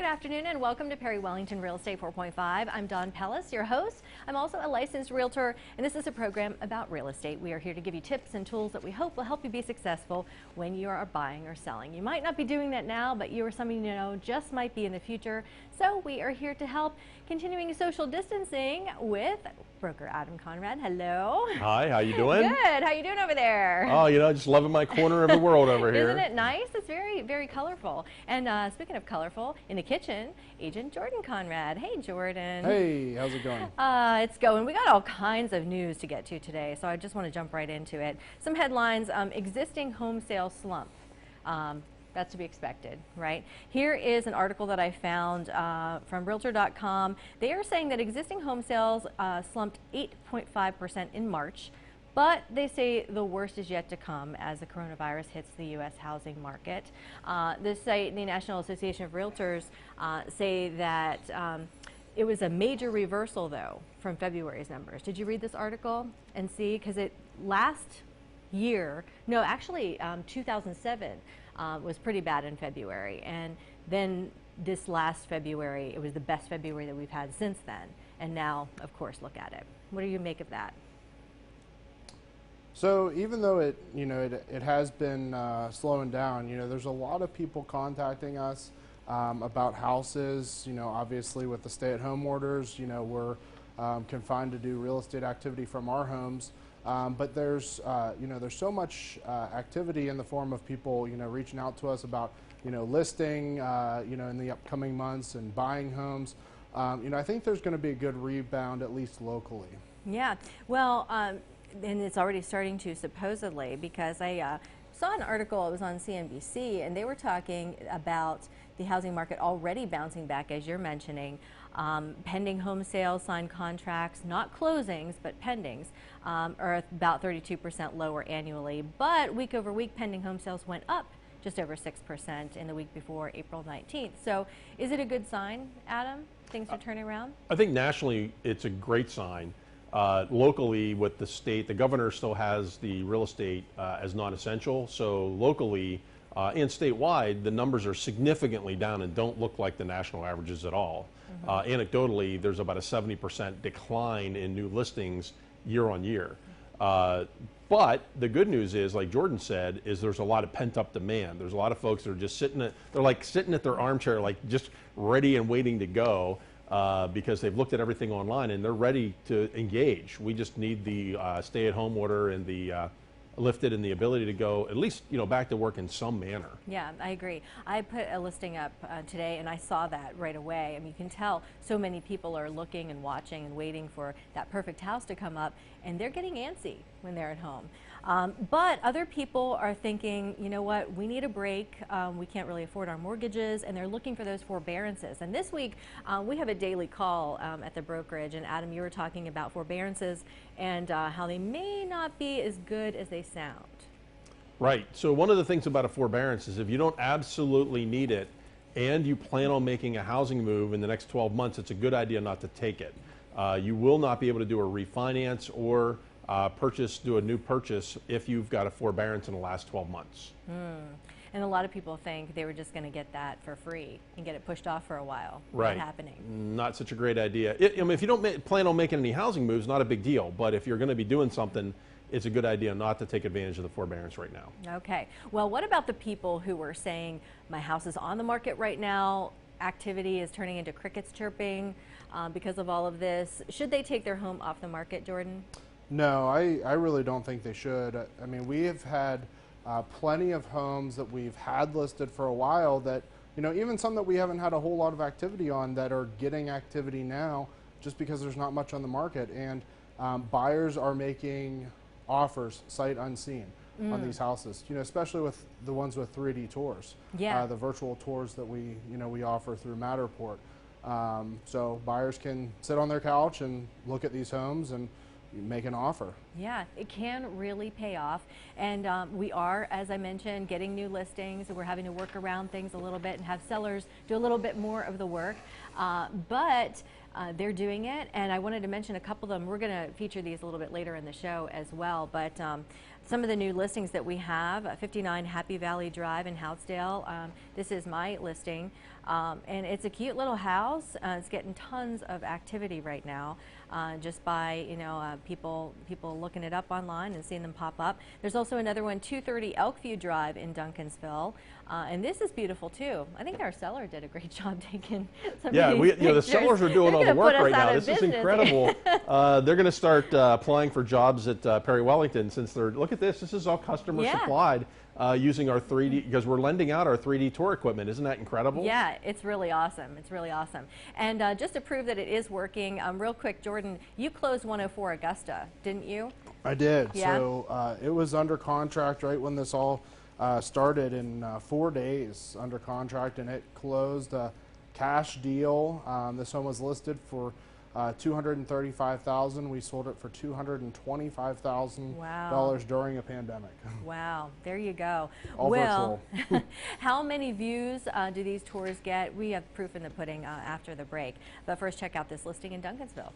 Good afternoon and welcome to Perry Wellington Real Estate 4.5. I'm Dawn Pellis, your host. I'm also a licensed realtor, and this is a program about real estate. We are here to give you tips and tools that we hope will help you be successful when you are buying or selling. You might not be doing that now, but you or someone you know just might be in the future. So we are here to help, continuing social distancing with broker Adam Conrad. Hello. Hi, how you doing? Good. How you doing over there? Oh, you know, just loving my corner of the world over here. Isn't it nice? It's very, very colorful. And speaking of colorful, in the kitchen, Agent Jordan Conrad. Hey, Jordan. Hey, how's it going? It's going. We got all kinds of news to get to today, so I just want to jump right into it. Some headlines: existing home sales slump. That's to be expected, right? Here is an article that I found from Realtor.com. They are saying that existing home sales slumped 8.5% in March, but they say the worst is yet to come as the coronavirus hits the U.S. housing market. The National Association of Realtors say that it was a major reversal, though, from February's numbers. Did you read this article and see? Because it last year, no, actually 2007 was pretty bad in February. And then this last February, it was the best February that we've had since then. And now, of course, look at it. What do you make of that? So even though it has been slowing down, there's a lot of people contacting us about houses. Obviously with the stay-at-home orders, we're confined to do real estate activity from our homes. But there's so much activity in the form of people, reaching out to us about, listing, in the upcoming months and buying homes. I think there's going to be a good rebound, at least locally. Yeah, well, and it's already starting to, supposedly, because I saw an article, it was on CNBC, and they were talking about the housing market already bouncing back, as you're mentioning. Pending home sales, signed contracts, not closings, but pendings, are about 32% lower annually. But week over week, pending home sales went up just over 6% in the week before April 19th. So is it a good sign, Adam? Things are turning around? I think nationally it's a great sign. Locally with the state, the governor still has the real estate as non-essential. So locally and statewide, the numbers are significantly down and don't look like the national averages at all. Anecdotally, there's about a 70% decline in new listings year on year. But the good news is, like Jordan said, is there's a lot of pent-up demand. There's a lot of folks that are just sitting at their armchair, like just ready and waiting to go because they've looked at everything online and they're ready to engage. We just need the stay-at-home order and the lifted and the ability to go at least back to work in some manner. Yeah, I agree. I put a listing up today and I saw that right away. I mean, you can tell so many people are looking and watching and waiting for that perfect house to come up, and they're getting antsy when they're at home. But other people are thinking, you know what, we need a break. We can't really afford our mortgages, and they're looking for those forbearances. And this week, we have a daily call at the brokerage, and Adam, you were talking about forbearances and how they may not be as good as they sound. Right. So one of the things about a forbearance is if you don't absolutely need it and you plan on making a housing move in the next 12 months, it's a good idea not to take it. You will not be able to do a refinance or do a new purchase if you've got a forbearance in the last 12 months. And a lot of people think they were just going to get that for free and get it pushed off for a while. Right. Not happening. Not such a great idea. If you don't plan on making any housing moves, not a big deal. But if you're going to be doing something, it's a good idea not to take advantage of the forbearance right now. Okay. Well, what about the people who were saying, my house is on the market right now, activity is turning into crickets chirping because of all of this? Should they take their home off the market, Jordan? No, I really don't think they should. I mean, we have had plenty of homes that we've had listed for a while that, even some that we haven't had a whole lot of activity on that are getting activity now just because there's not much on the market. And buyers are making offers sight unseen on these houses, especially with the ones with 3D tours, the virtual tours that we offer through Matterport. So buyers can sit on their couch and look at these homes and make an offer. Yeah, it can really pay off. And we are, as I mentioned, getting new listings. We're having to work around things a little bit and have sellers do a little bit more of the work. But they're doing it. And I wanted to mention a couple of them. We're going to feature these a little bit later in the show as well. But Some of the new listings that we have, 59 Happy Valley Drive in Houtzdale. This is my listing, and it's a cute little house. It's getting tons of activity right now, just by people looking it up online and seeing them pop up. There's also another one, 230 Elkview Drive in Duncansville, and this is beautiful too. I think our seller did a great job taking some Yeah, of these the sellers are doing all the work right now. This is business. incredible. They're going to start applying for jobs at Perry Wellington, since they're, look at this, this is all customer supplied using our 3D, because we're lending out our 3D tour equipment. Isn't that incredible? Yeah, it's really awesome. It's really awesome. And just to prove that it is working, real quick, Jordan, you closed 104 Augusta, didn't you? I did. Yeah. So it was under contract right when this all started in 4 days under contract, and it closed a cash deal. This home was listed for $235,000. We sold it for $225,000 during a pandemic. Wow, there you go. All well, virtual. how many views do these tours get? We have proof in the pudding after the break. But first, check out this listing in Duncansville.